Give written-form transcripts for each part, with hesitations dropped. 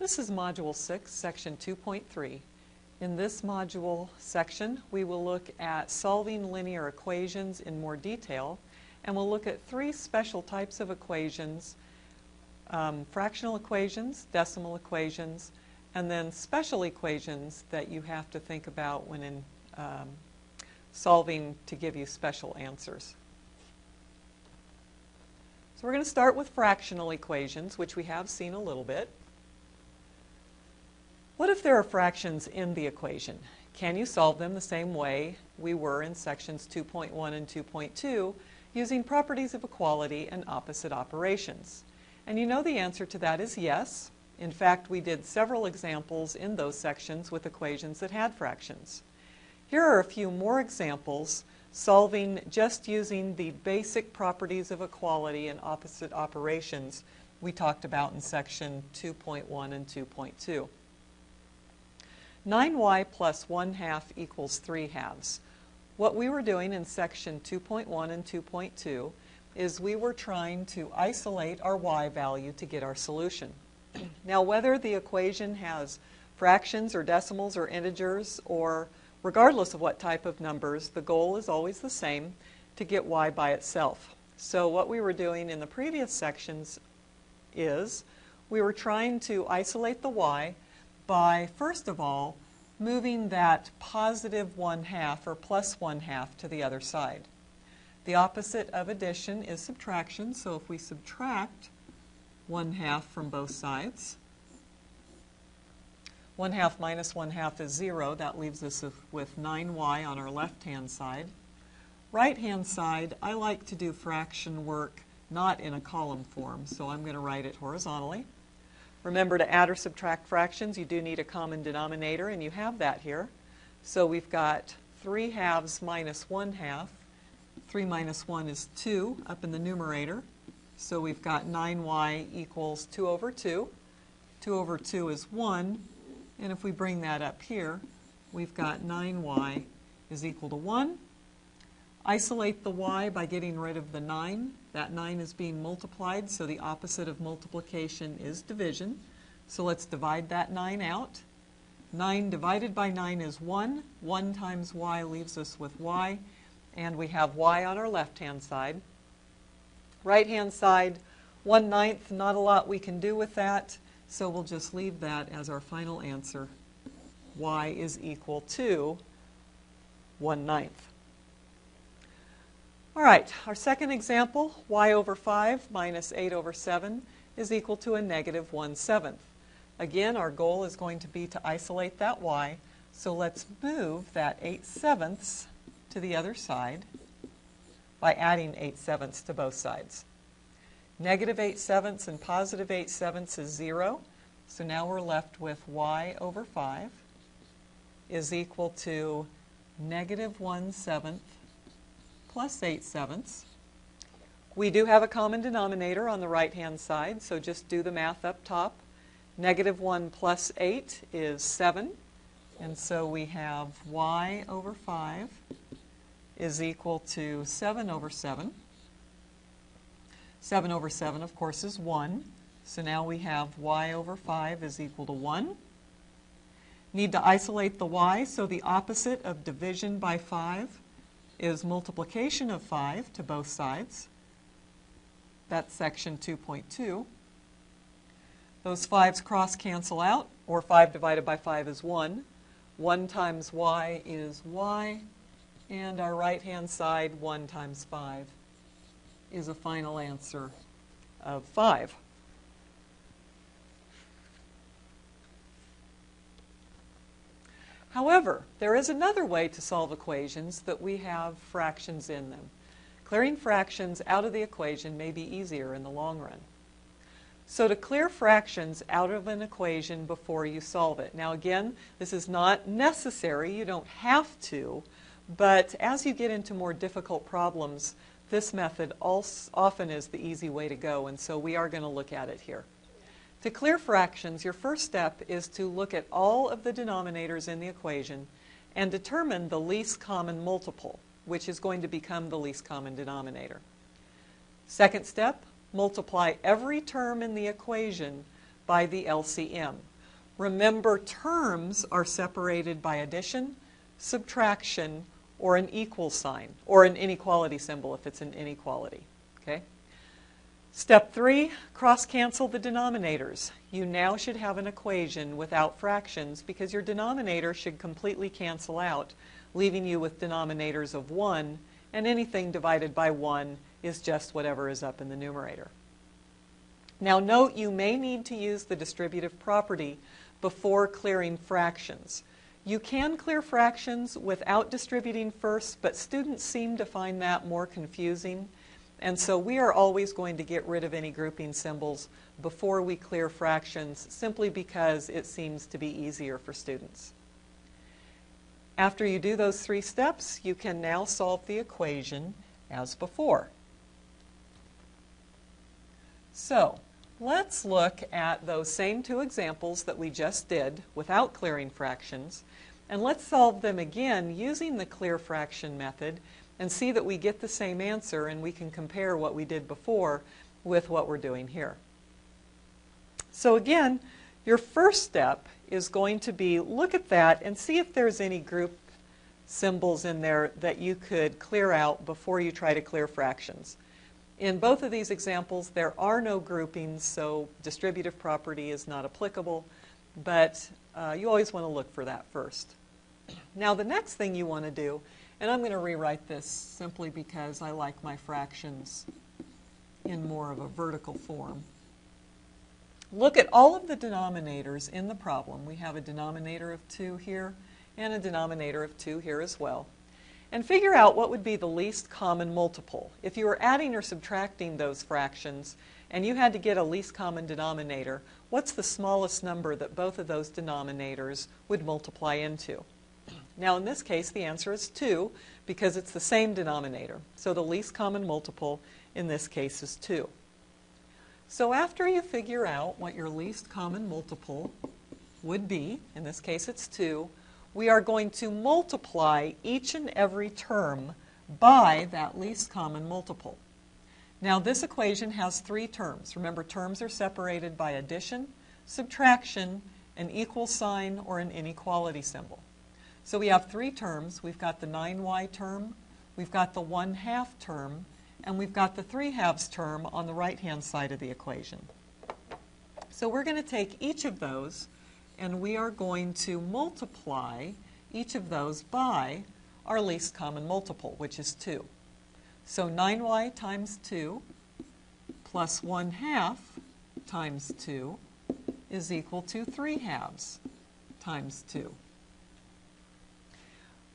This is Module 6, Section 2.3. In this module section, we will look at solving linear equations in more detail, and we'll look at three special types of equations: fractional equations, decimal equations, and then special equations that you have to think about when solving to give you special answers. So we're going to start with fractional equations, which we have seen a little bit. What if there are fractions in the equation? Can you solve them the same way we were in sections 2.1 and 2.2 using properties of equality and opposite operations? And you know the answer to that is yes. In fact, we did several examples in those sections with equations that had fractions. Here are a few more examples solving just using the basic properties of equality and opposite operations we talked about in section 2.1 and 2.2. 9y plus 1/2 equals 3/2. What we were doing in section 2.1 and 2.2 is we were trying to isolate our y value to get our solution. Now, whether the equation has fractions or decimals or integers, or regardless of what type of numbers, the goal is always the same: to get y by itself. So what we were doing in the previous sections is we were trying to isolate the y by, first of all, moving that positive 1/2 or plus 1/2 to the other side. The opposite of addition is subtraction, so if we subtract 1/2 from both sides, 1/2 minus 1/2 is 0. That leaves us with 9y on our left-hand side. Right-hand side, I like to do fraction work not in a column form, so I'm going to write it horizontally. Remember, to add or subtract fractions, you do need a common denominator, and you have that here. So we've got 3/2 minus 1/2. 3 minus 1 is 2 up in the numerator. So we've got 9y equals 2 over 2. 2 over 2 is 1. And if we bring that up here, we've got 9y is equal to 1. Isolate the y by getting rid of the 9. That 9 is being multiplied, so the opposite of multiplication is division. So let's divide that 9 out. 9 divided by 9 is 1. 1 times y leaves us with y, and we have y on our left-hand side. Right-hand side, 1/9, not a lot we can do with that, so we'll just leave that as our final answer. Y is equal to 1/9. All right, our second example, y over 5 minus 8 over 7 is equal to a negative 1/7. Again, our goal is going to be to isolate that y, so let's move that 8/7 to the other side by adding 8/7 to both sides. Negative 8/7 and positive 8/7 is 0, so now we're left with y over 5 is equal to negative 1/7 plus 8/7. We do have a common denominator on the right-hand side, so just do the math up top. Negative 1 plus 8 is 7, and so we have y over 5 is equal to 7 over 7. 7 over 7, of course, is 1, so now we have y over 5 is equal to 1. Need to isolate the y, so the opposite of division by 5 is multiplication of 5 to both sides. That's section 2.2. Those 5's cross-cancel out, or 5 divided by 5 is 1. 1 times y is y, and our right-hand side, 1 times 5, is a final answer of 5. However, there is another way to solve equations that we have fractions in them. Clearing fractions out of the equation may be easier in the long run. So to clear fractions out of an equation before you solve it. Now again, this is not necessary, you don't have to, but as you get into more difficult problems, this method often is the easy way to go, and so we are going to look at it here. To clear fractions, your first step is to look at all of the denominators in the equation and determine the least common multiple, which is going to become the least common denominator. Second step, multiply every term in the equation by the LCM. Remember, terms are separated by addition, subtraction, or an equal sign, or an inequality symbol if it's an inequality. Okay? Step 3, cross-cancel the denominators. You now should have an equation without fractions because your denominator should completely cancel out, leaving you with denominators of 1, and anything divided by 1 is just whatever is up in the numerator. Now note, you may need to use the distributive property before clearing fractions. You can clear fractions without distributing first, but students seem to find that more confusing. And so we are always going to get rid of any grouping symbols before we clear fractions, simply because it seems to be easier for students. After you do those 3 steps, you can now solve the equation as before. So let's look at those same 2 examples that we just did without clearing fractions, and let's solve them again using the clear fraction method and see that we get the same answer, and we can compare what we did before with what we're doing here. So again, your first step is going to be look at that and see if there's any group symbols in there that you could clear out before you try to clear fractions. In both of these examples, there are no groupings, so distributive property is not applicable, but you always want to look for that first. Now the next thing you want to do, and I'm going to rewrite this simply because I like my fractions in more of a vertical form. Look at all of the denominators in the problem. We have a denominator of 2 here and a denominator of 2 here as well. And figure out what would be the least common multiple. If you were adding or subtracting those fractions and you had to get a least common denominator, what's the smallest number that both of those denominators would multiply into? Now in this case the answer is 2 because it's the same denominator. So the least common multiple in this case is 2. So after you figure out what your least common multiple would be, in this case it's 2, we are going to multiply each and every term by that least common multiple. Now this equation has 3 terms. Remember, terms are separated by addition, subtraction, an equal sign, or an inequality symbol. So we have 3 terms. We've got the 9y term, we've got the 1/2 term, and we've got the 3/2 term on the right-hand side of the equation. So we're going to take each of those and we are going to multiply each of those by our least common multiple, which is 2. So 9y times 2 plus 1/2 times 2 is equal to 3/2 times 2.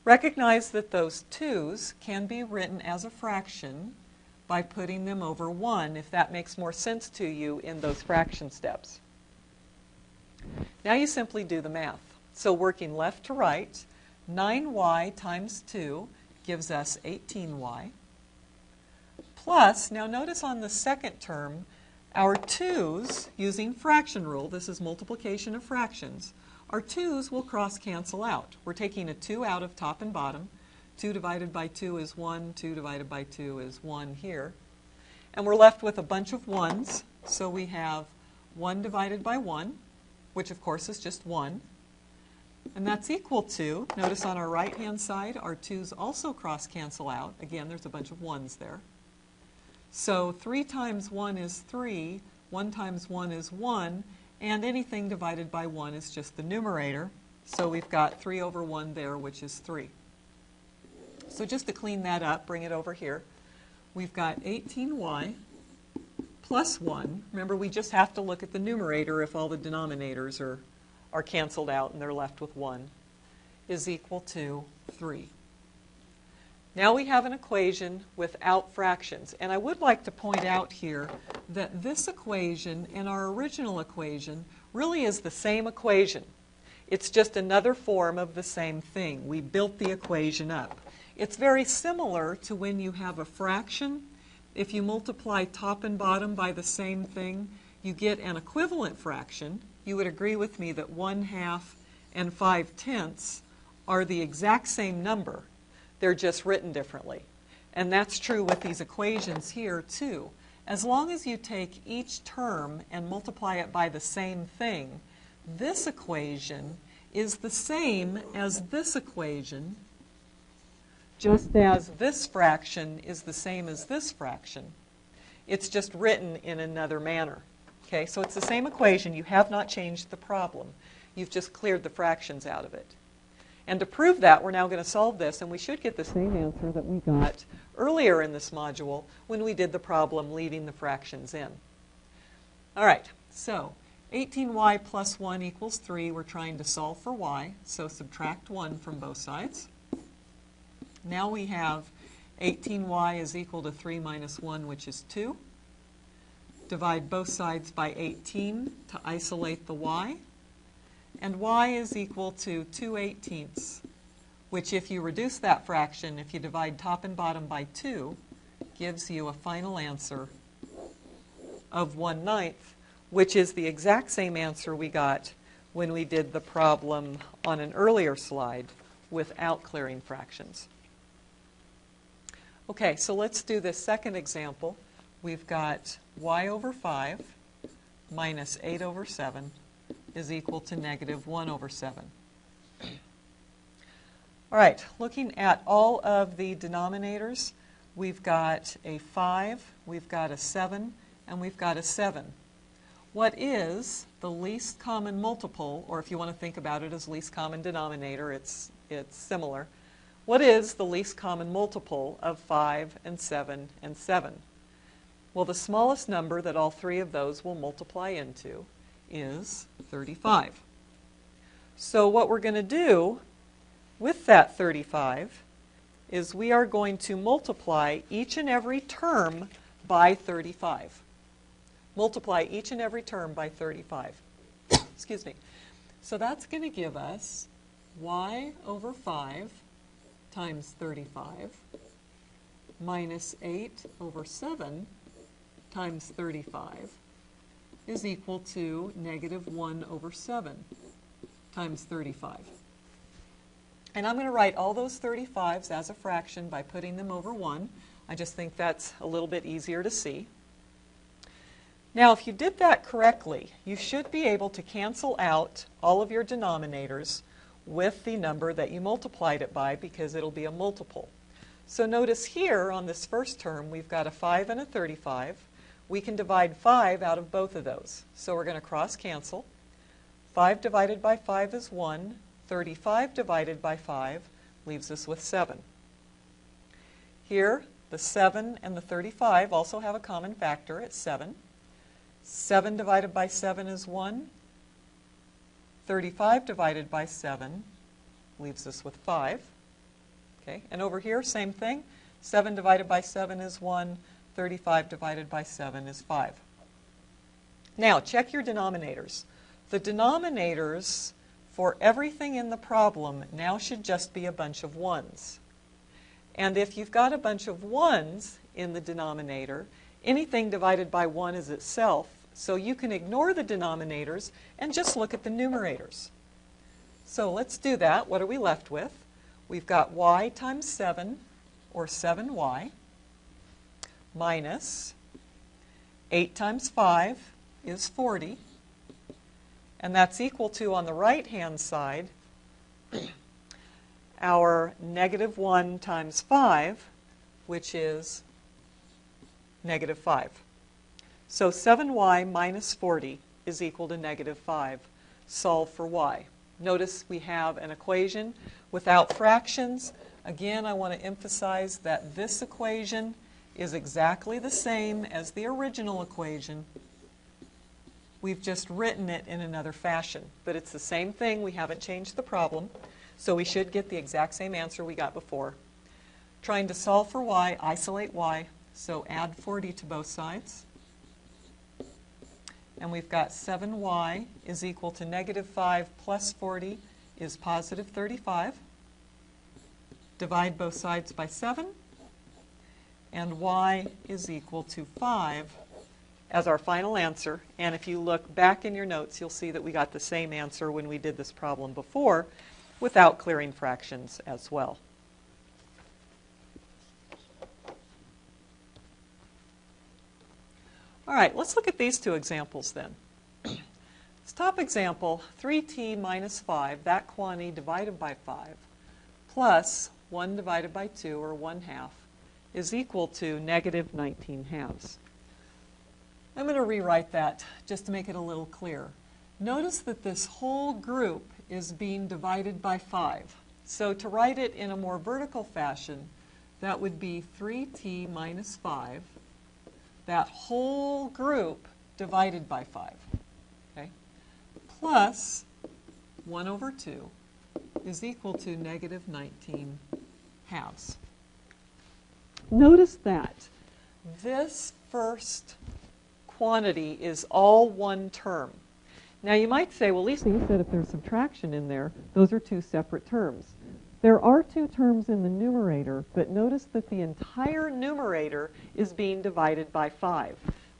Recognize that those 2's can be written as a fraction by putting them over 1, if that makes more sense to you in those fraction steps. Now you simply do the math. So working left to right, 9y times 2 gives us 18y. Plus, now notice on the second term, our 2's, using fraction rule, this is multiplication of fractions, our 2's will cross-cancel out. We're taking a 2 out of top and bottom. 2 divided by 2 is 1. 2 divided by 2 is 1 here. And we're left with a bunch of 1's. So we have 1 divided by 1, which of course is just 1. And that's equal to, notice on our right-hand side, our 2's also cross-cancel out. Again, there's a bunch of 1's there. So 3 times 1 is 3. 1 times 1 is 1. And anything divided by 1 is just the numerator. So we've got 3 over 1 there, which is 3. So just to clean that up, bring it over here. We've got 18y plus 1. Remember, we just have to look at the numerator if all the denominators are canceled out and they're left with 1, is equal to 3. Now we have an equation without fractions. And I would like to point out here that this equation and our original equation really is the same equation. It's just another form of the same thing. We built the equation up. It's very similar to when you have a fraction. If you multiply top and bottom by the same thing, you get an equivalent fraction. You would agree with me that 1/2 and 5/10 are the exact same number. They're just written differently. And that's true with these equations here too. As long as you take each term and multiply it by the same thing, this equation is the same as this equation, just as this fraction is the same as this fraction. It's just written in another manner. Okay, so it's the same equation. You have not changed the problem. You've just cleared the fractions out of it. And to prove that, we're now going to solve this, and we should get the same answer that we got earlier in this module when we did the problem leaving the fractions in. All right, so 18y plus 1 equals 3. We're trying to solve for y, so subtract 1 from both sides. Now we have 18y is equal to 3 minus 1, which is 2. Divide both sides by 18 to isolate the y. And y is equal to 2/18, which if you reduce that fraction, if you divide top and bottom by 2, gives you a final answer of 1/9, which is the exact same answer we got when we did the problem on an earlier slide without clearing fractions. Okay, so let's do this second example. We've got y over 5 minus 8 over 7 is equal to negative 1 over 7. All right, looking at all of the denominators, we've got a 5, we've got a 7, and we've got a 7. What is the least common multiple, or if you want to think about it as least common denominator, it's similar. What is the least common multiple of 5 and 7 and 7? Well, the smallest number that all three of those will multiply into is 35. So what we're going to do with that 35 is we are going to multiply each and every term by 35. Multiply each and every term by 35. Excuse me. So that's going to give us y over 5 times 35 minus 8 over 7 times 35 is equal to negative 1 over 7 times 35. And I'm going to write all those 35s as a fraction by putting them over 1. I just think that's a little bit easier to see. Now, if you did that correctly, you should be able to cancel out all of your denominators with the number that you multiplied it by, because it'll be a multiple. So notice here on this first term, we've got a 5 and a 35. We can divide 5 out of both of those. So we're going to cross cancel. 5 divided by 5 is 1. 35 divided by 5 leaves us with 7. Here, the 7 and the 35 also have a common factor at 7. 7 divided by 7 is 1. 35 divided by 7 leaves us with 5. Okay, and over here, same thing. 7 divided by 7 is 1. 35 divided by 7 is 5. Now, check your denominators. The denominators for everything in the problem now should just be a bunch of 1s. And if you've got a bunch of 1s in the denominator, anything divided by 1 is itself, so you can ignore the denominators and just look at the numerators. So let's do that. What are we left with? We've got y times 7, or 7y, minus 8 times 5 is 40. And that's equal to, on the right-hand side, our negative 1 times 5, which is negative 5. So 7y minus 40 is equal to negative 5. Solve for y. Notice we have an equation without fractions. Again, I want to emphasize that this equation is exactly the same as the original equation. We've just written it in another fashion, but it's the same thing. We haven't changed the problem, so we should get the exact same answer we got before. Trying to solve for y, isolate y, so add 40 to both sides. And we've got 7y is equal to negative 5 plus 40 is positive 35. Divide both sides by 7. And y is equal to 5 as our final answer. And if you look back in your notes, you'll see that we got the same answer when we did this problem before without clearing fractions as well. All right, let's look at these two examples then. This top example, 3t minus 5, that quantity divided by 5, plus 1 divided by 2, or 1/2, is equal to negative 19/2. I'm going to rewrite that just to make it a little clearer. Notice that this whole group is being divided by 5. So to write it in a more vertical fashion, that would be 3t minus 5, that whole group divided by 5, okay? Plus 1 over 2 is equal to negative 19/2. Notice that this first quantity is all one term. Now you might say, well, Lisa, you said if there's subtraction in there, those are two separate terms. There are two terms in the numerator, but notice that the entire numerator is being divided by 5.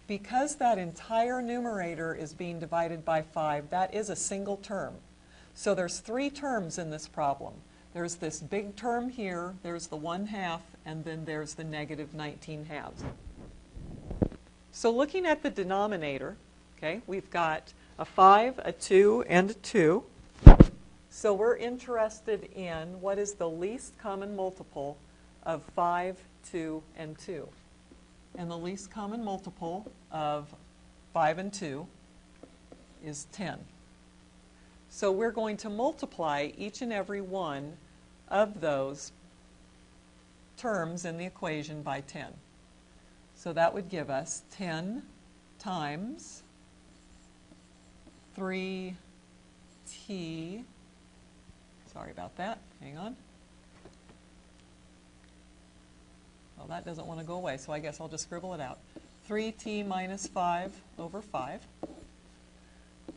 Because that entire numerator is being divided by 5, that is a single term. So there's 3 terms in this problem. There's this big term here, there's the 1/2, and then there's the negative 19/2. So looking at the denominator, okay, we've got a 5, a 2, and a 2. So we're interested in what is the least common multiple of 5, 2, and 2. And the least common multiple of 5 and 2 is 10. So we're going to multiply each and every one of those terms in the equation by 10. So that would give us 10 times 3t, sorry about that, hang on. Well, that doesn't want to go away, so I guess I'll just scribble it out. 3t minus 5 over 5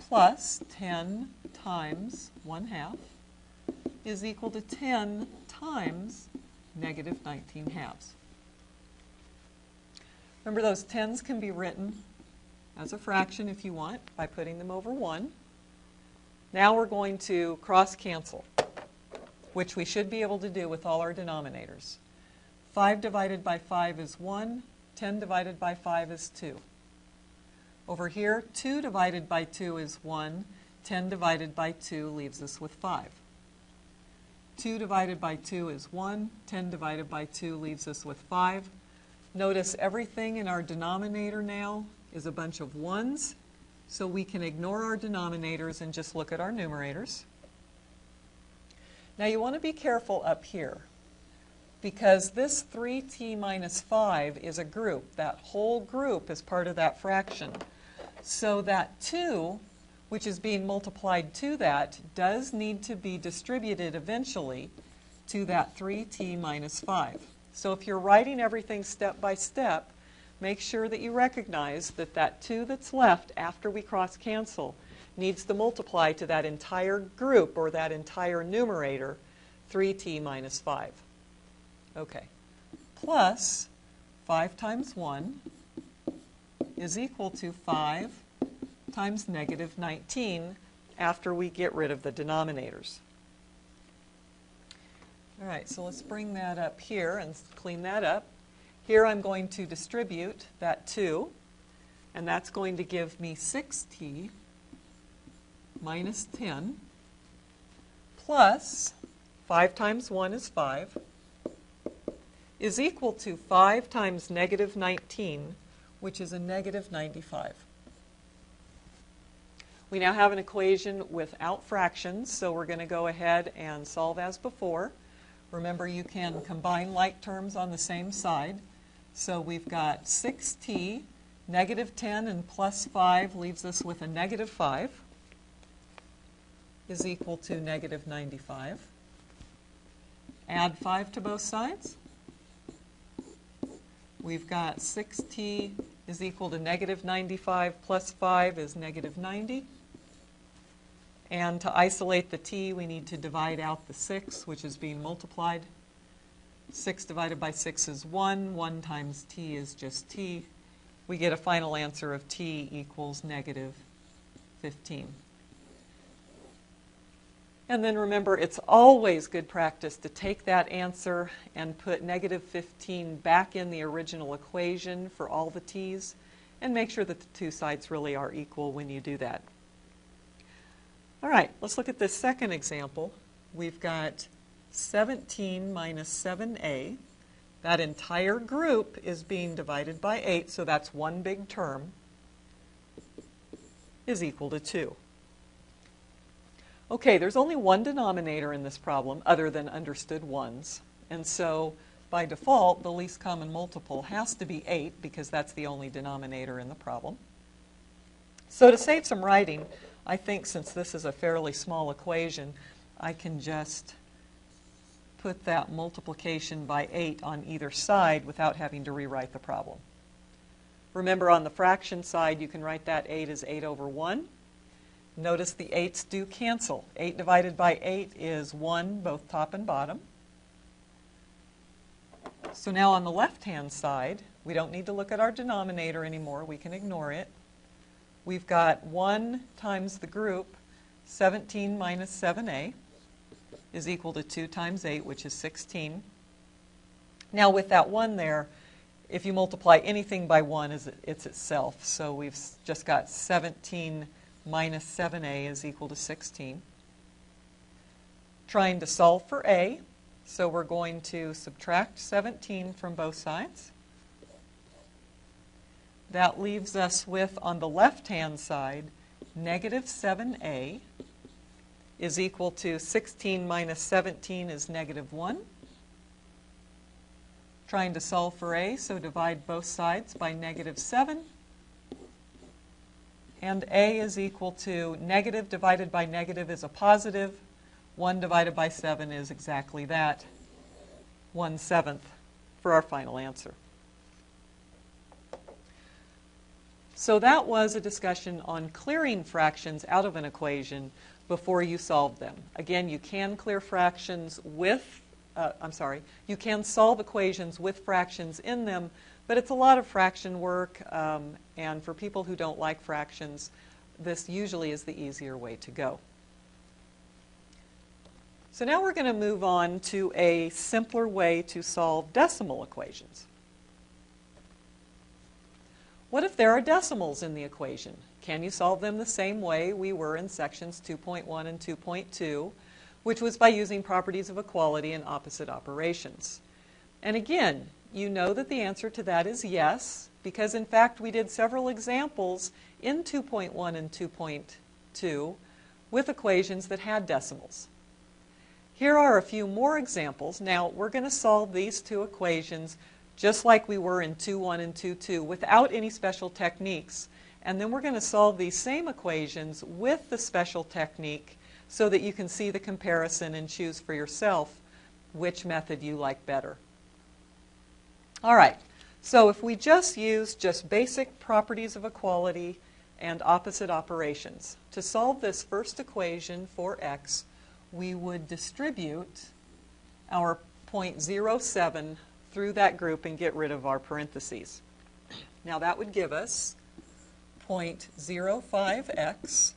plus 10 times 1/2 is equal to 10 times negative 19/2. Remember, those 10s can be written as a fraction if you want by putting them over 1. Now we're going to cross-cancel, which we should be able to do with all our denominators. 5 divided by 5 is 1. 10 divided by 5 is 2. Over here, 2 divided by 2 is 1. 10 divided by 2 leaves us with 5. 2 divided by 2 is 1. 10 divided by 2 leaves us with 5. Notice everything in our denominator now is a bunch of 1s, so we can ignore our denominators and just look at our numerators. Now you want to be careful up here, because this 3t minus 5 is a group. That whole group is part of that fraction. So that 2, which is being multiplied to that, does need to be distributed eventually to that 3t minus 5. So if you're writing everything step by step, make sure that you recognize that that 2 that's left after we cross-cancel needs to multiply to that entire group, or that entire numerator, 3t minus 5. Okay. Plus 5 times 1 is equal to 5 times negative 19 after we get rid of the denominators. All right, so let's bring that up here and clean that up. Here I'm going to distribute that 2, and that's going to give me 6t minus 10 plus 5 times 1 is 5 is equal to 5 times negative 19, which is a negative 95. We now have an equation without fractions, so we're going to go ahead and solve as before. Remember, you can combine like terms on the same side. So we've got 6t, negative 10 and plus 5 leaves us with a negative 5 is equal to negative 95. Add 5 to both sides. We've got 6t is equal to negative 95 plus 5 is negative 90. And to isolate the t, we need to divide out the 6, which is being multiplied. 6 divided by 6 is 1. 1 times t is just t. We get a final answer of t equals negative 15. And then remember, it's always good practice to take that answer and put negative 15 back in the original equation for all the t's, and make sure that the two sides really are equal when you do that. All right, let's look at this second example. We've got 17 minus 7a. That entire group is being divided by 8, so that's one big term, is equal to 2. Okay, there's only one denominator in this problem other than understood ones. And so by default, the least common multiple has to be 8 because that's the only denominator in the problem. So to save some writing, I think since this is a fairly small equation, I can just put that multiplication by 8 on either side without having to rewrite the problem. Remember, on the fraction side, you can write that 8 as 8 over 1. Notice the 8's do cancel. 8 divided by 8 is 1, both top and bottom. So now on the left-hand side, we don't need to look at our denominator anymore. We can ignore it. We've got 1 times the group, 17 minus 7a, is equal to 2 times 8, which is 16. Now with that 1 there, if you multiply anything by 1, it's itself. So we've just got 17 minus 7a is equal to 16. Trying to solve for a, so we're going to subtract 17 from both sides. That leaves us with, on the left-hand side, negative 7a is equal to 16 minus 17 is negative 1. Trying to solve for a, so divide both sides by negative 7. And a is equal to negative divided by negative is a positive. 1 divided by 7 is exactly that, 1/7 for our final answer. So that was a discussion on clearing fractions out of an equation before you solve them. Again, you can clear fractions with, you can solve equations with fractions in them, but it's a lot of fraction work, and for people who don't like fractions, this usually is the easier way to go. So now we're going to move on to a simpler way to solve decimal equations. What if there are decimals in the equation? Can you solve them the same way we were in sections 2.1 and 2.2, which was by using properties of equality and opposite operations? And again, you know that the answer to that is yes, because in fact we did several examples in 2.1 and 2.2 with equations that had decimals. Here are a few more examples. Now we're going to solve these two equations just like we were in 2.1 and 2.2 without any special techniques. And then we're going to solve these same equations with the special technique so that you can see the comparison and choose for yourself which method you like better. All right, so if we just use just basic properties of equality and opposite operations, to solve this first equation for x, we would distribute our 0.07 through that group and get rid of our parentheses. Now that would give us 0.05x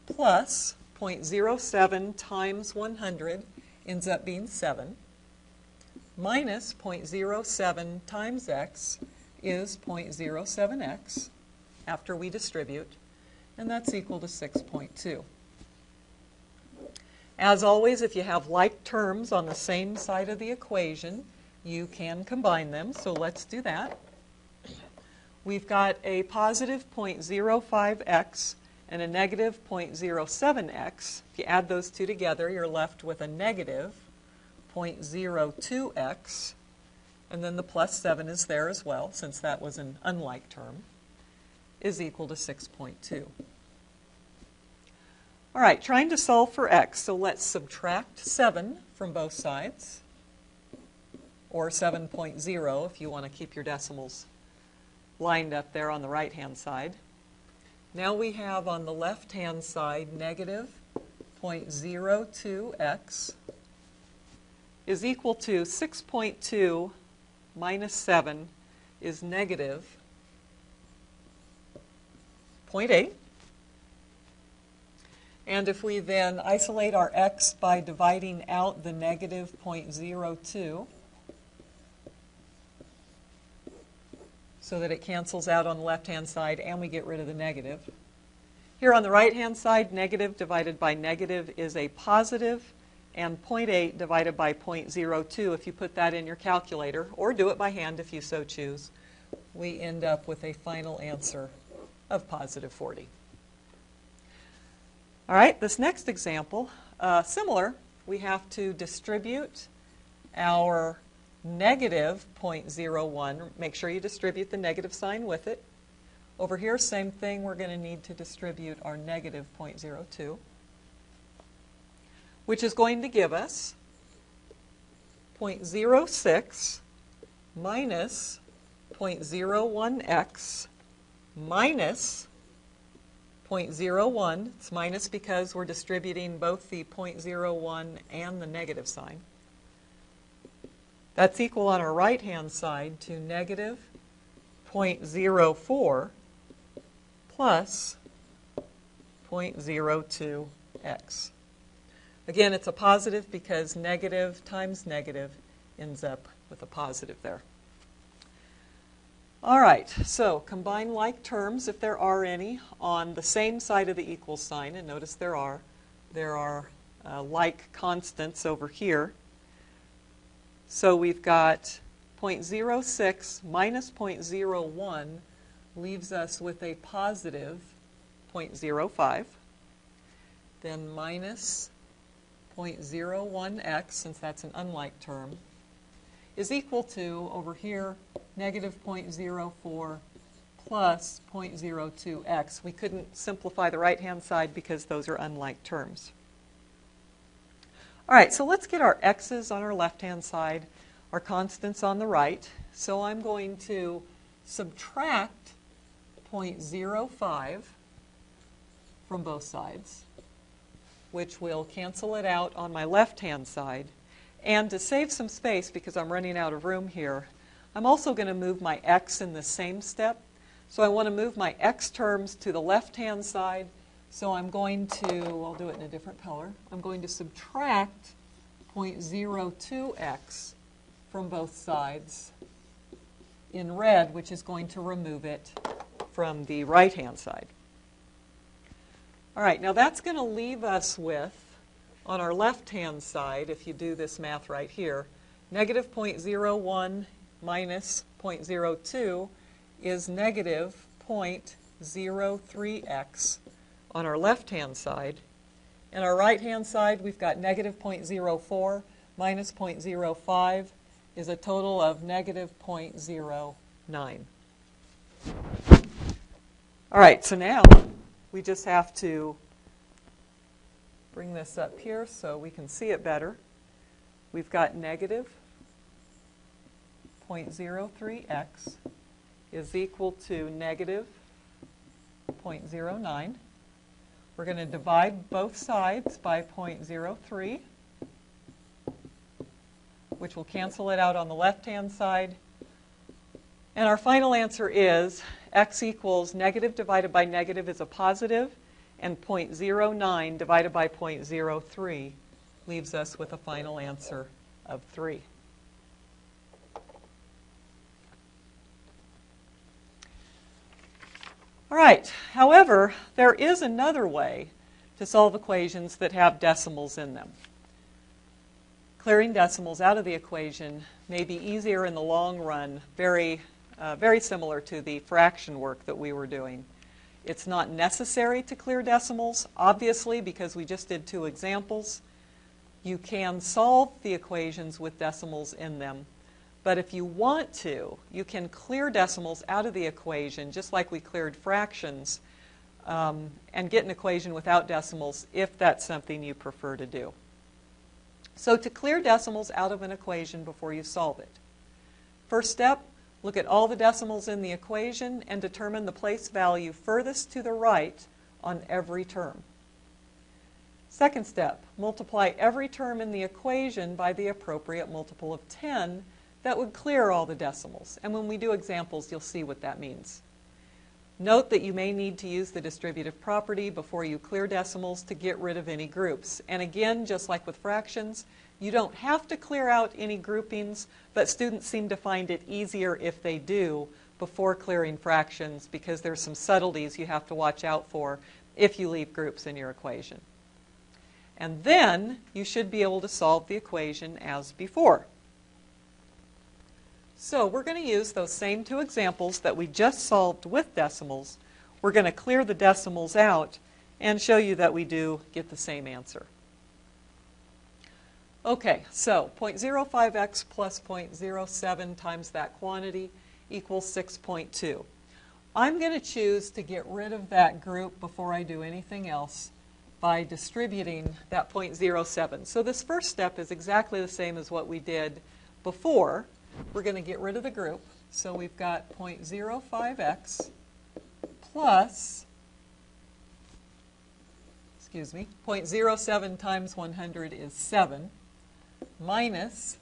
plus 0.07 times 100 ends up being 7, minus 0.07 times x is 0.07x after we distribute, and that's equal to 6.2. As always, if you have like terms on the same side of the equation, you can combine them, so let's do that. We've got a positive 0.05x and a negative 0.07x. If you add those two together, you're left with a negative 0.02x, and then the plus 7 is there as well, since that was an unlike term, is equal to 6.2. All right, trying to solve for x, so let's subtract 7 from both sides, or 7.0 if you want to keep your decimals lined up there on the right-hand side. Now we have on the left-hand side negative 0.02x is equal to 6.2 minus 7 is negative 0.8. And if we then isolate our x by dividing out the negative 0.02 so that it cancels out on the left-hand side and we get rid of the negative, Here on the right-hand side, negative divided by negative is a positive, and 0.8 divided by 0.02, if you put that in your calculator, or do it by hand if you so choose, we end up with a final answer of positive 40. All right, this next example, similar. We have to distribute our negative 0.01. Make sure you distribute the negative sign with it. Over here, same thing, we're going to need to distribute our negative 0.02, which is going to give us 0.06 minus 0.01x minus 0.01. It's minus because we're distributing both the 0.01 and the negative sign. That's equal on our right-hand side to negative 0.04 plus 0.02x. Again, it's a positive because negative times negative ends up with a positive there. All right, so combine like terms, if there are any, on the same side of the equal sign, and notice there are like constants over here. So we've got 0.06 minus 0.01 leaves us with a positive 0.05. Then minus 0.01x, since that's an unlike term, is equal to, over here, negative 0.04 plus 0.02x. We couldn't simplify the right-hand side because those are unlike terms. All right, so let's get our x's on our left-hand side, our constants on the right. So I'm going to subtract 0.05 from both sides, which will cancel it out on my left-hand side. And to save some space, because I'm running out of room here, I'm also going to move my x in the same step. So I want to move my x terms to the left-hand side. So I'm going to, I'll do it in a different color, I'm going to subtract 0.02x from both sides in red, which is going to remove it from the right-hand side. All right, now that's going to leave us with, on our left-hand side, if you do this math right here, negative 0.01 minus 0.02 is negative 0.03x on our left-hand side. And our right-hand side, we've got negative 0.04 minus 0.05 is a total of negative 0.09. All right, so now we just have to bring this up here so we can see it better. We've got negative 0.03x is equal to negative 0.09. We're going to divide both sides by 0.03, which will cancel it out on the left-hand side. And our final answer is x equals negative divided by negative is a positive, and 0.09 divided by 0.03 leaves us with a final answer of 3. All right, however, there is another way to solve equations that have decimals in them. Clearing decimals out of the equation may be easier in the long run, very similar to the fraction work that we were doing. It's not necessary to clear decimals, obviously, because we just did 2 examples. You can solve the equations with decimals in them. But if you want to, you can clear decimals out of the equation, just like we cleared fractions, and get an equation without decimals if that's something you prefer to do. So to clear decimals out of an equation before you solve it. First step, look at all the decimals in the equation and determine the place value furthest to the right on every term. Second step, multiply every term in the equation by the appropriate multiple of 10 that would clear all the decimals. And when we do examples, you'll see what that means. Note that you may need to use the distributive property before you clear decimals to get rid of any groups. And again, just like with fractions, you don't have to clear out any groupings, but students seem to find it easier if they do before clearing fractions because there's some subtleties you have to watch out for if you leave groups in your equation. And then you should be able to solve the equation as before. So we're going to use those same two examples that we just solved with decimals. We're going to clear the decimals out and show you that we do get the same answer. Okay, so 0.05x plus 0.07 times that quantity equals 6.2. I'm going to choose to get rid of that group before I do anything else by distributing that 0.07. So this first step is exactly the same as what we did before. We're going to get rid of the group. So we've got 0.05x plus, 0.07 times 100 is 7, minus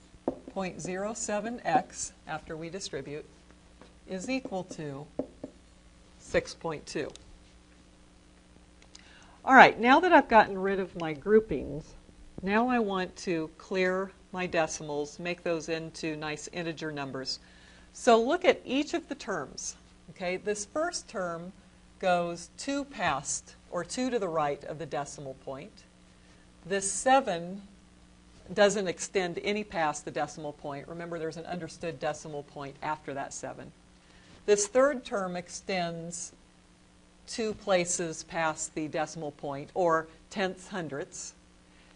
0.07x, after we distribute, is equal to 6.2. All right, now that I've gotten rid of my groupings, now I want to clear my decimals, make those into nice integer numbers. So look at each of the terms. Okay, this first term goes 2 past, or 2 to the right of the decimal point. This 7 doesn't extend any past the decimal point. Remember, there's an understood decimal point after that 7. This third term extends 2 places past the decimal point, or tenths, hundredths.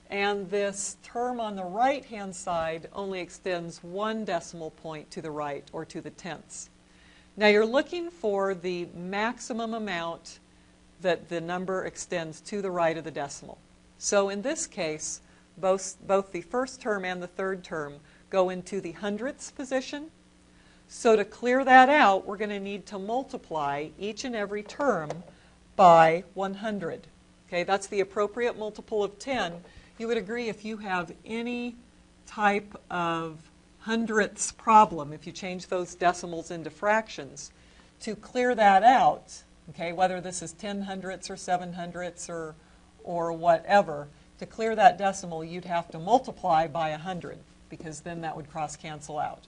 And this term on the right-hand side only extends 1 decimal point to the right, or to the tenths. Now you're looking for the maximum amount that the number extends to the right of the decimal. So in this case, both the first term and the third term go into the hundredths position. So to clear that out, we're going to need to multiply each and every term by 100. Okay, that's the appropriate multiple of 10. You would agree if you have any type of hundredths problem, if you change those decimals into fractions, to clear that out, okay, whether this is 10 hundredths or 7 hundredths or whatever, to clear that decimal, you'd have to multiply by 100, because then that would cross-cancel out.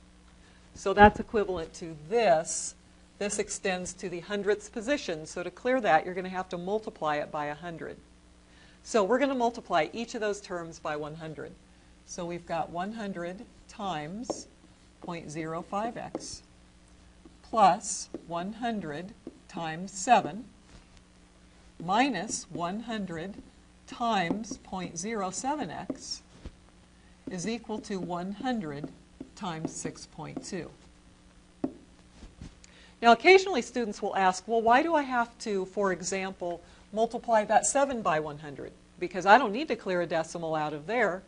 So that's equivalent to this. This extends to the hundredths position, so to clear that, you're going to have to multiply it by 100. So we're going to multiply each of those terms by 100. So we've got 100 times 0.05x plus 100 times 7 minus 100 times 0.07x is equal to 100 times 6.2. Now, occasionally students will ask, well, why do I have to, for example, multiply that 7 by 100? Because I don't need to clear a decimal out of there.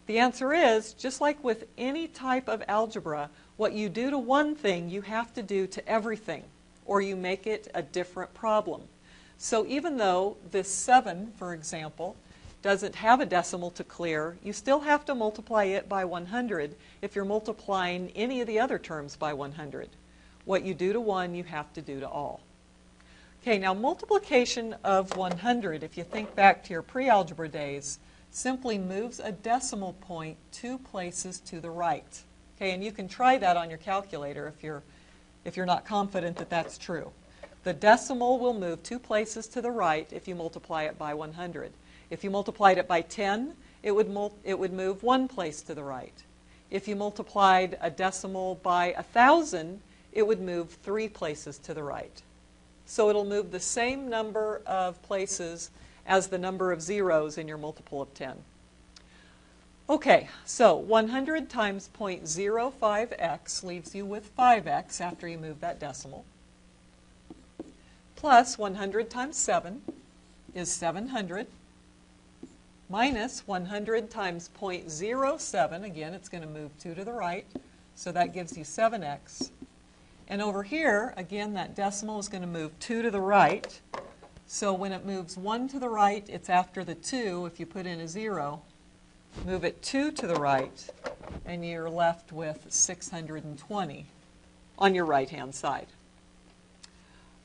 The answer is, just like with any type of algebra, what you do to one thing, you have to do to everything, or you make it a different problem. So even though this 7, for example, doesn't have a decimal to clear, you still have to multiply it by 100 if you're multiplying any of the other terms by 100. What you do to one, you have to do to all. Okay, now multiplication of 100, if you think back to your pre-algebra days, simply moves a decimal point 2 places to the right. Okay, and you can try that on your calculator if you're not confident that that's true. The decimal will move 2 places to the right if you multiply it by 100. If you multiplied it by 10, it would move 1 place to the right. If you multiplied a decimal by 1,000, it would move 3 places to the right. So it'll move the same number of places as the number of zeros in your multiple of 10. Okay, so 100 times 0.05x leaves you with 5x after you move that decimal. Plus 100 times 7 is 700. Minus 100 times 0.07, again, it's going to move 2 to the right, so that gives you 7x. And over here, again, that decimal is going to move 2 to the right. So when it moves 1 to the right, it's after the 2. If you put in a 0, move it 2 to the right, and you're left with 620 on your right-hand side.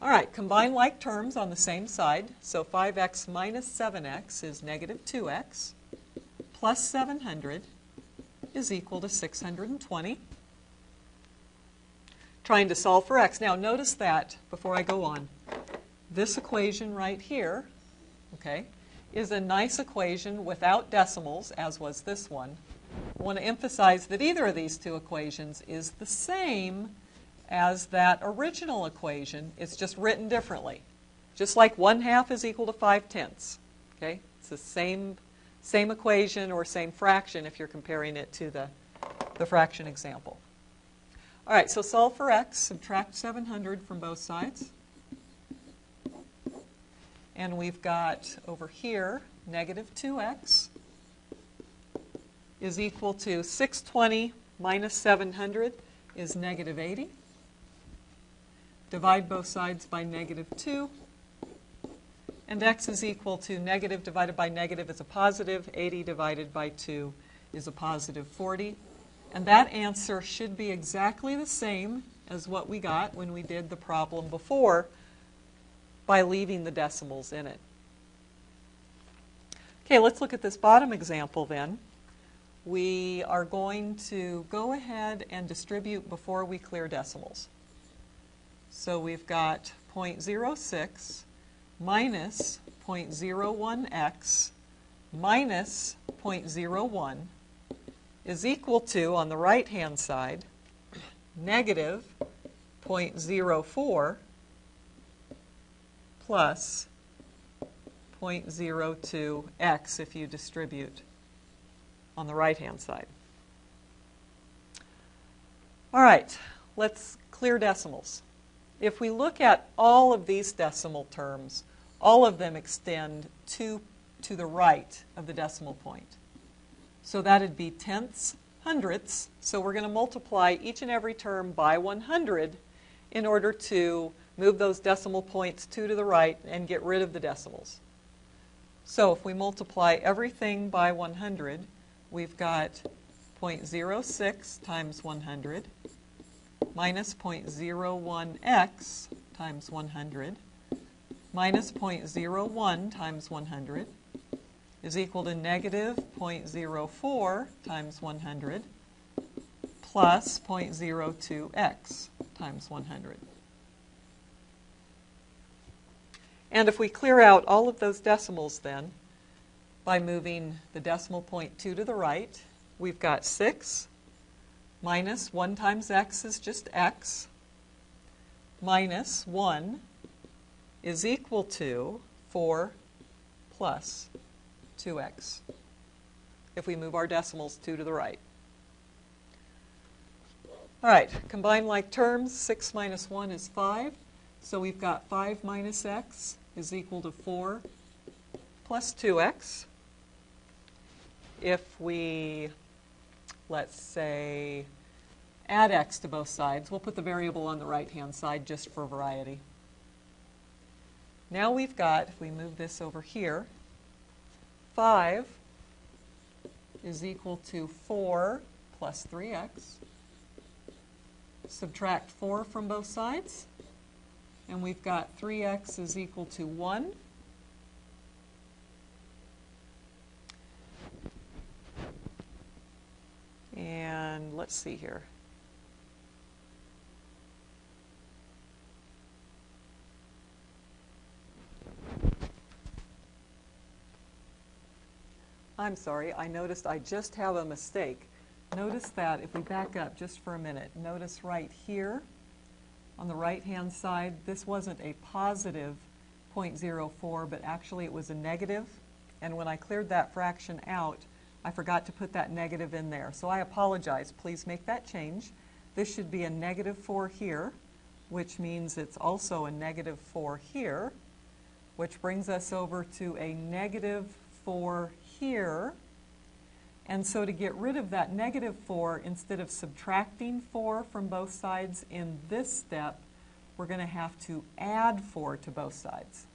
All right, combine like terms on the same side. So 5x minus 7x is negative 2x, plus 700 is equal to 620. Trying to solve for x. Now notice that, before I go on, this equation right here okay, is a nice equation without decimals, as was this one. I want to emphasize that either of these two equations is the same as that original equation. It's just written differently. Just like 1/2 is equal to 5/10. Okay? It's the same equation or same fraction if you're comparing it to the fraction example. All right, so solve for x. Subtract 700 from both sides. And we've got over here negative 2x is equal to 620 minus 700 is negative 80. Divide both sides by negative 2. And x is equal to negative divided by negative is a positive. 80 divided by 2 is a positive 40. And that answer should be exactly the same as what we got when we did the problem before by leaving the decimals in it. Okay, let's look at this bottom example then. We are going to go ahead and distribute before we clear decimals. So we've got 0.06 minus 0.01x minus 0.01 is equal to, on the right-hand side, negative 0.04 plus 0.02x if you distribute on the right-hand side. All right, let's clear decimals. If we look at all of these decimal terms, all of them extend to the right of the decimal point. So that'd be tenths, hundredths. So we're going to multiply each and every term by 100 in order to move those decimal points 2 to the right and get rid of the decimals. So if we multiply everything by 100, we've got 0.06 times 100 minus 0.01x times 100 minus 0.01 times 100 is equal to negative 0.04 times 100 plus 0.02x times 100. And if we clear out all of those decimals then, by moving the decimal point 2 to the right, we've got 6 minus 1 times x is just x minus 1 is equal to 4 plus 2x if we move our decimals 2 to the right. All right, combine like terms. 6 minus 1 is 5. So we've got 5 minus x is equal to 4 plus 2x. If we, let's say, add x to both sides, we'll put the variable on the right-hand side just for variety. Now we've got, if we move this over here, 5 is equal to 4 plus 3x. Subtract 4 from both sides, and we've got 3x is equal to 1. And let's see here. I'm sorry, I noticed I just have a mistake. Notice that if we back up just for a minute, notice right here on the right-hand side, this wasn't a positive 0.04, but actually it was a negative. And when I cleared that fraction out, I forgot to put that negative in there. So I apologize. Please make that change. This should be a negative 4 here, which means it's also a negative 4 here, which brings us over to a negative 4 here. And so to get rid of that negative 4, instead of subtracting 4 from both sides in this step, we're going to have to add 4 to both sides.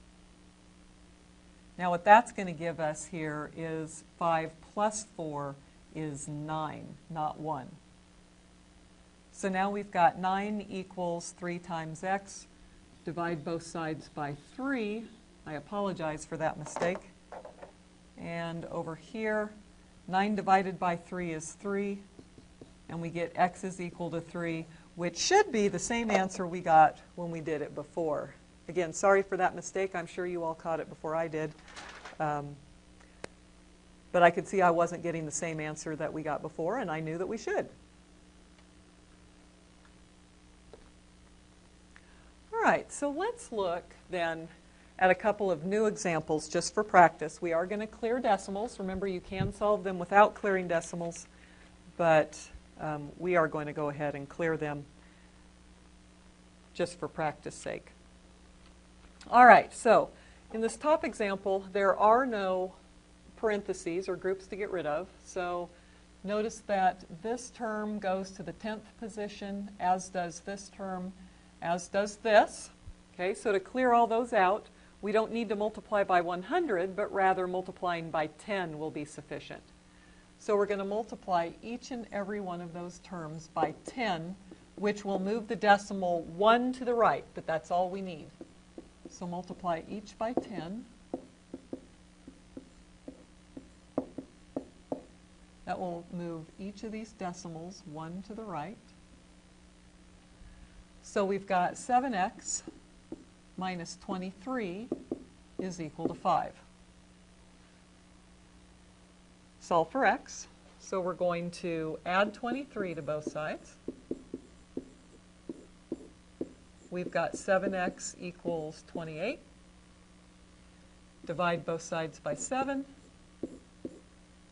Now what that's going to give us here is 5 plus 4 is 9, not 1. So now we've got 9 equals 3 times x. Divide both sides by 3. I apologize for that mistake. And over here, 9 divided by 3 is 3, and we get x is equal to 3, which should be the same answer we got when we did it before. Again, sorry for that mistake. I'm sure you all caught it before I did. But I could see I wasn't getting the same answer that we got before, and I knew that we should. All right, so let's look then at a couple of new examples just for practice. We are going to clear decimals. Remember, you can solve them without clearing decimals, but we are going to go ahead and clear them just for practice sake. All right, so in this top example, there are no parentheses or groups to get rid of. So notice that this term goes to the 10th position, as does this term, as does this. Okay, so to clear all those out, we don't need to multiply by 100, but rather multiplying by 10 will be sufficient. So we're going to multiply each and every one of those terms by 10, which will move the decimal 1 to the right, but that's all we need. So multiply each by 10. That will move each of these decimals 1 to the right. So we've got 7x minus 23 is equal to 5. Solve for x. So we're going to add 23 to both sides. We've got 7x equals 28. Divide both sides by 7.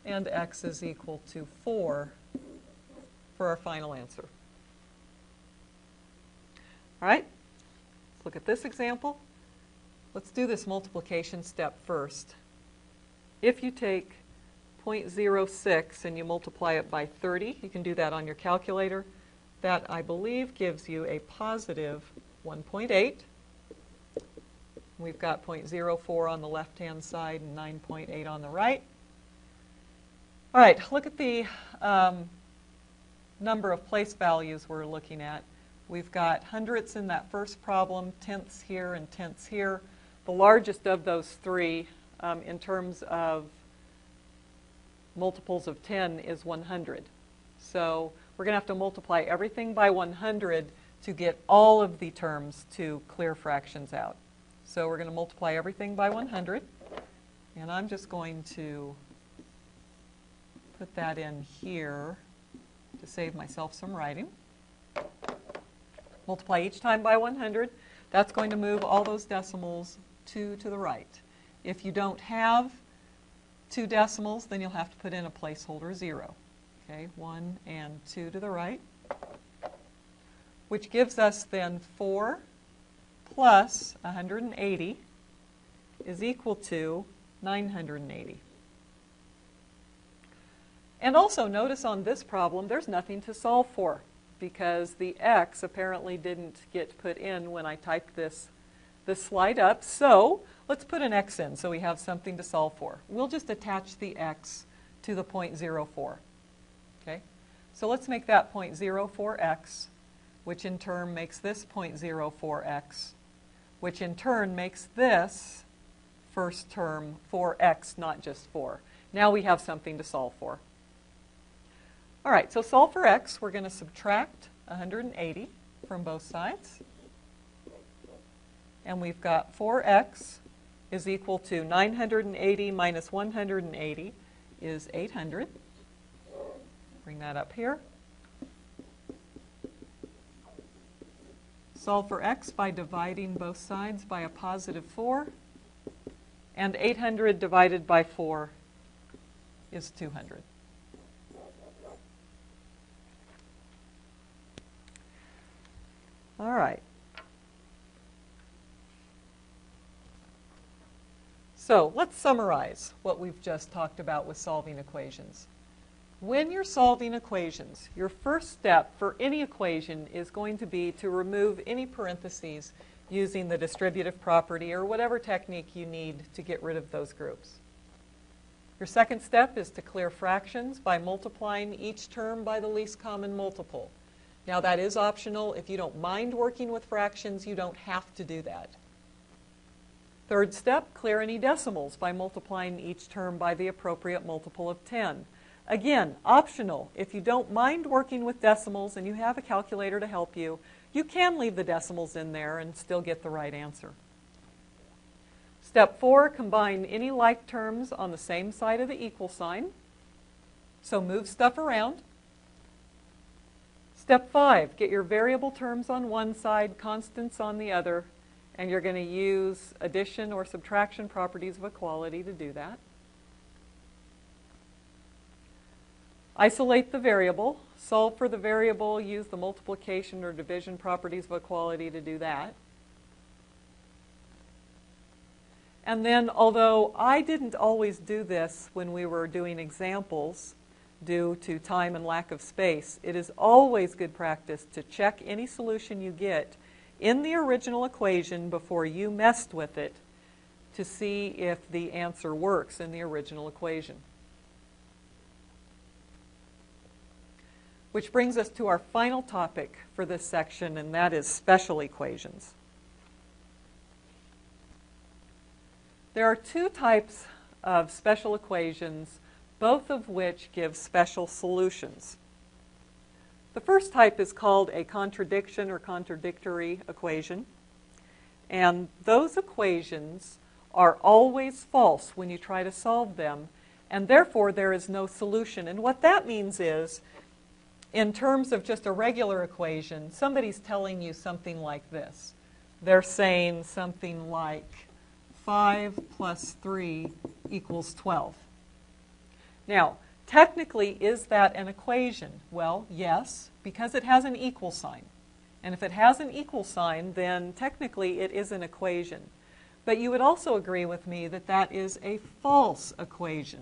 And x is equal to 4 for our final answer. All right, let's look at this example. Let's do this multiplication step first. If you take 0.06 and you multiply it by 30, you can do that on your calculator. That, I believe, gives you a positive 1.8. We've got 0.04 on the left-hand side and 9.8 on the right. All right, look at the number of place values we're looking at. We've got hundredths in that first problem, tenths here and tenths here. The largest of those three in terms of multiples of 10 is 100. So we're going to have to multiply everything by 100 to get all of the terms to clear fractions out. So we're going to multiply everything by 100. And I'm just going to put that in here to save myself some writing. Multiply each time by 100. That's going to move all those decimals 2 to the right. If you don't have 2 decimals, then you'll have to put in a placeholder 0. Okay, 1 and 2 to the right, which gives us then 4 plus 180 is equal to 980. And also notice on this problem, there's nothing to solve for because the x apparently didn't get put in when I typed this slide up. So let's put an x in so we have something to solve for. We'll just attach the x to the 0.04. Okay? So let's make that 0.04x, which in turn makes this 0.04x, which in turn makes this first term 4x, not just 4. Now we have something to solve for. All right, so solve for x. We're going to subtract 180 from both sides. And we've got 4x is equal to 980 minus 180 is 800. Bring that up here. Solve for x by dividing both sides by a positive 4. And 800 divided by 4 is 200. All right. So let's summarize what we've just talked about with solving equations. When you're solving equations, your first step for any equation is going to be to remove any parentheses using the distributive property or whatever technique you need to get rid of those groups. Your second step is to clear fractions by multiplying each term by the least common multiple. Now that is optional. If you don't mind working with fractions, you don't have to do that. Third step, clear any decimals by multiplying each term by the appropriate multiple of 10. Again, optional. If you don't mind working with decimals and you have a calculator to help you, you can leave the decimals in there and still get the right answer. Step 4, combine any like terms on the same side of the equal sign. So move stuff around. Step 5, get your variable terms on one side, constants on the other, and you're going to use addition or subtraction properties of equality to do that. Isolate the variable. Solve for the variable, use the multiplication or division properties of equality to do that. And then, although I didn't always do this when we were doing examples due to time and lack of space, it is always good practice to check any solution you get in the original equation before you messed with it to see if the answer works in the original equation. Which brings us to our final topic for this section, and that is special equations. There are two types of special equations, both of which give special solutions. The first type is called a contradiction or contradictory equation, and those equations are always false when you try to solve them, and therefore there is no solution. And what that means is, in terms of just a regular equation, somebody's telling you something like this. They're saying something like 5 plus 3 equals 12. Now, technically, is that an equation? Well, yes, because it has an equal sign. And if it has an equal sign, then technically it is an equation. But you would also agree with me that that is a false equation,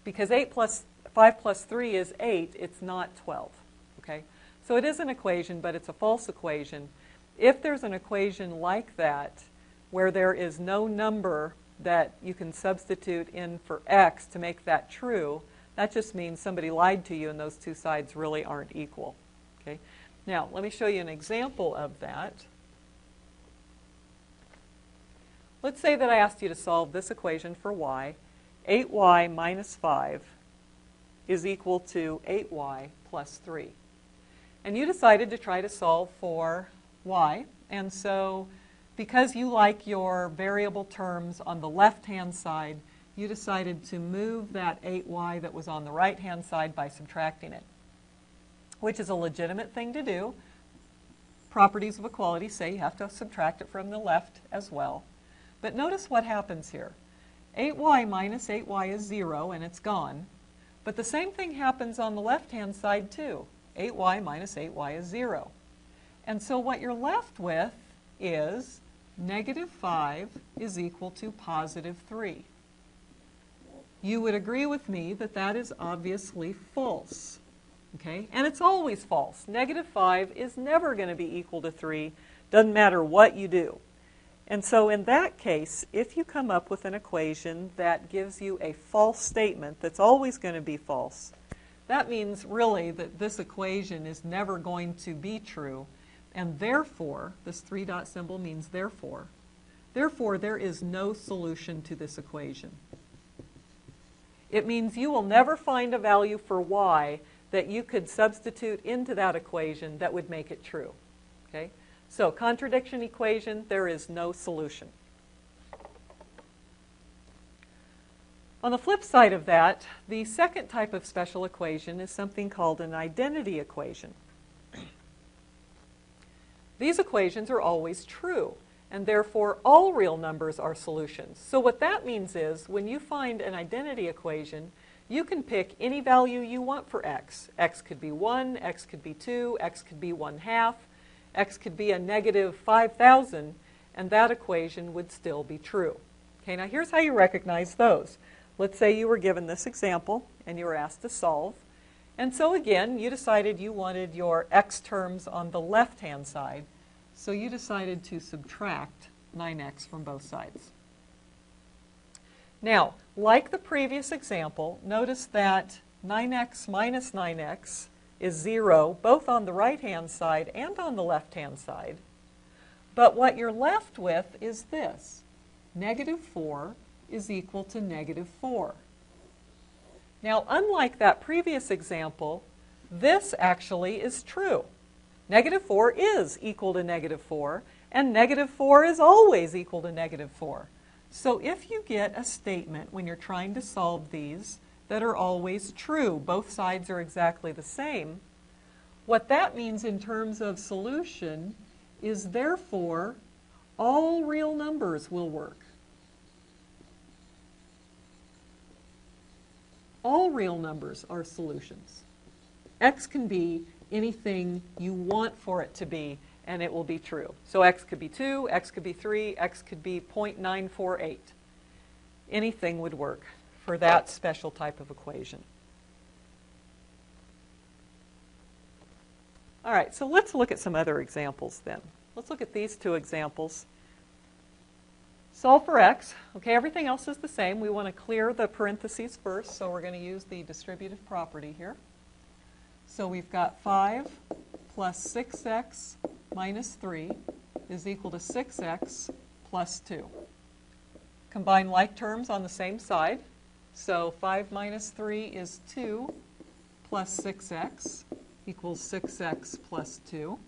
because 5 plus 3 is 8, it's not 12. Okay? So it is an equation, but it's a false equation. If there's an equation like that, where there is no number that you can substitute in for x to make that true, that just means somebody lied to you and those two sides really aren't equal. Okay? Now, let me show you an example of that. Let's say that I asked you to solve this equation for y. 8y minus 5 is equal to 8y plus 3. And you decided to try to solve for y. And so, because you like your variable terms on the left-hand side, you decided to move that 8y that was on the right-hand side by subtracting it, which is a legitimate thing to do. Properties of equality say you have to subtract it from the left as well. But notice what happens here. 8y minus 8y is 0, and it's gone. But the same thing happens on the left-hand side, too. 8y minus 8y is 0. And so what you're left with is negative 5 is equal to positive 3. You would agree with me that that is obviously false. Okay? And it's always false. Negative 5 is never going to be equal to 3. Doesn't matter what you do. And so in that case, if you come up with an equation that gives you a false statement that's always going to be false, that means really that this equation is never going to be true. And therefore, this 3 dot symbol means therefore. Therefore, there is no solution to this equation. It means you will never find a value for y that you could substitute into that equation that would make it true. Okay? So, contradiction equation, there is no solution. On the flip side of that, the second type of special equation is something called an identity equation. These equations are always true, and therefore all real numbers are solutions. So what that means is, when you find an identity equation, you can pick any value you want for x. X could be 1, x could be 2, x could be 1/2, x could be a negative 5,000, and that equation would still be true. Okay, now here's how you recognize those. Let's say you were given this example, and you were asked to solve. And so again, you decided you wanted your x terms on the left-hand side, so you decided to subtract 9x from both sides. Now, like the previous example, notice that 9x minus 9x is 0, both on the right-hand side and on the left-hand side. But what you're left with is this. Negative 4 is equal to negative 4. Now, unlike that previous example, this actually is true. Negative 4 is equal to negative 4, and negative 4 is always equal to negative 4. So if you get a statement when you're trying to solve these that are always true, both sides are exactly the same, what that means in terms of solution is therefore all real numbers will work. All real numbers are solutions. X can be anything you want for it to be, and it will be true. So X could be 2, X could be 3, X could be 0.948. Anything would work for that special type of equation. All right, so let's look at some other examples then. Let's look at these two examples. Solve for X. Okay, everything else is the same. We want to clear the parentheses first, so we're going to use the distributive property here. So we've got 5 plus 6x minus 3 is equal to 6x plus 2. Combine like terms on the same side. So 5 minus 3 is 2 plus 6x equals 6x plus 2.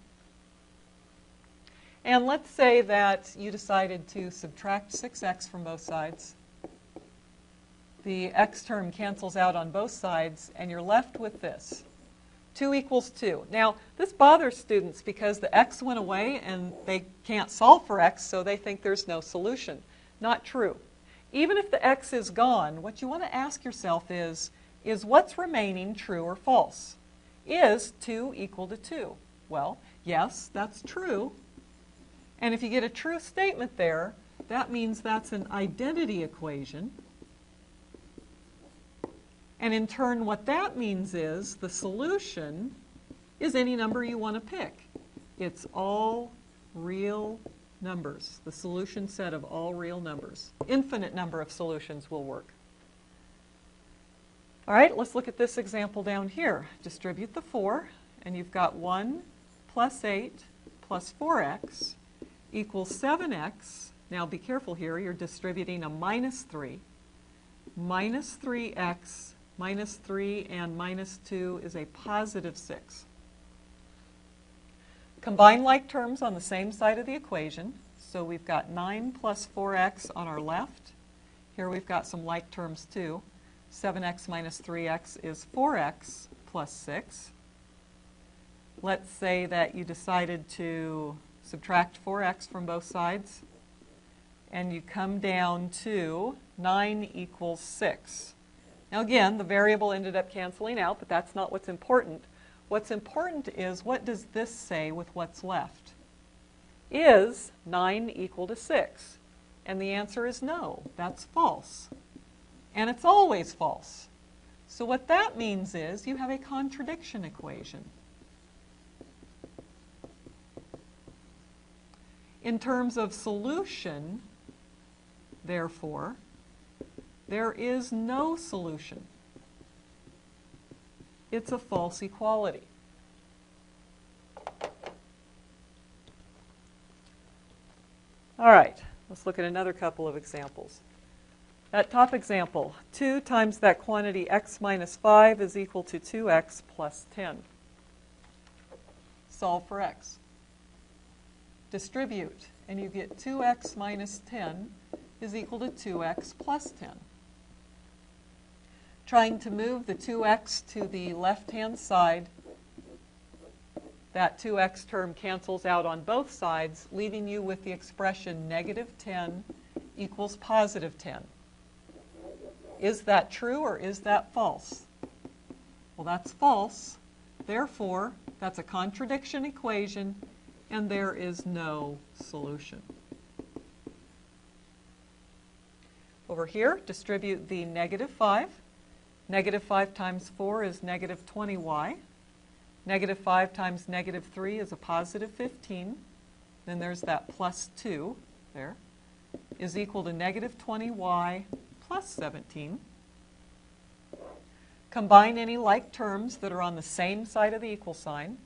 And let's say that you decided to subtract 6x from both sides. The x term cancels out on both sides, and you're left with this. 2 equals 2. Now, this bothers students because the x went away and they can't solve for x, so they think there's no solution. Not true. Even if the x is gone, what you want to ask yourself is what's remaining true or false? Is 2 equal to 2? Well, yes, that's true. And if you get a true statement there, that means that's an identity equation. And in turn, what that means is the solution is any number you want to pick. It's all real numbers, the solution set of all real numbers. Infinite number of solutions will work. All right, let's look at this example down here. Distribute the 4, and you've got 1 plus 8 plus 4x equals 7x. Now be careful here, you're distributing a minus 3. Minus 3x minus 3 and minus 2 is a positive 6. Combine like terms on the same side of the equation. So we've got 9 plus 4x on our left. Here we've got some like terms too. 7x minus 3x is 4x plus 6. Let's say that you decided to subtract 4x from both sides, and you come down to 9 equals 6. Now again, the variable ended up canceling out, but that's not what's important. What's important is, what does this say with what's left? Is 9 equal to 6? And the answer is no, that's false. And it's always false. So what that means is you have a contradiction equation. In terms of solution, therefore, there is no solution. It's a false equality. All right, let's look at another couple of examples. That top example, 2 times that quantity x minus 5 is equal to 2x plus 10. Solve for x. Distribute, and you get 2x minus 10 is equal to 2x plus 10. Trying to move the 2x to the left-hand side, that 2x term cancels out on both sides, leaving you with the expression negative 10 equals positive 10. Is that true or is that false? Well, that's false. Therefore, that's a contradiction equation, and there is no solution. Over here, distribute the negative 5. Negative 5 times 4 is negative 20y. Negative 5 times negative 3 is a positive 15. Then there's that plus 2 there, is equal to negative 20y plus 17. Combine any like terms that are on the same side of the equal sign.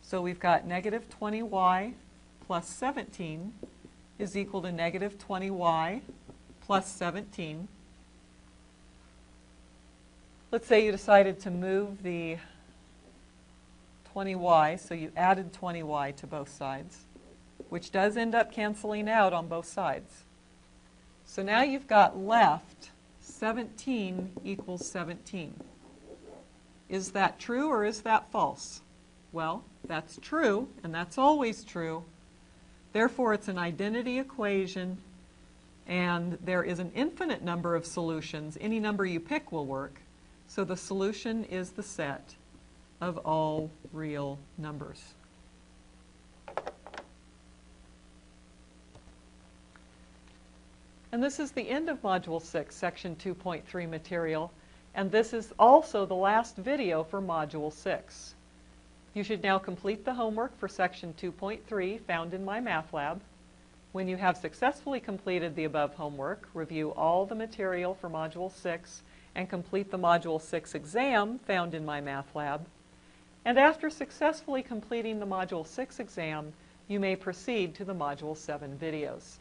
So we've got negative 20y plus 17 is equal to negative 20y plus 17. Let's say you decided to move the 20y, so you added 20y to both sides, which does end up canceling out on both sides. So now you've got left 17 equals 17. Is that true or is that false? Well, that's true, and that's always true. Therefore, it's an identity equation, and there is an infinite number of solutions. Any number you pick will work. So the solution is the set of all real numbers. And this is the end of Module 6, Section 2.3 material, and this is also the last video for Module 6. You should now complete the homework for Section 2.3 found in MyMathLab. When you have successfully completed the above homework, review all the material for Module 6 and complete the Module 6 exam found in MyMathLab. And after successfully completing the Module 6 exam, you may proceed to the Module 7 videos.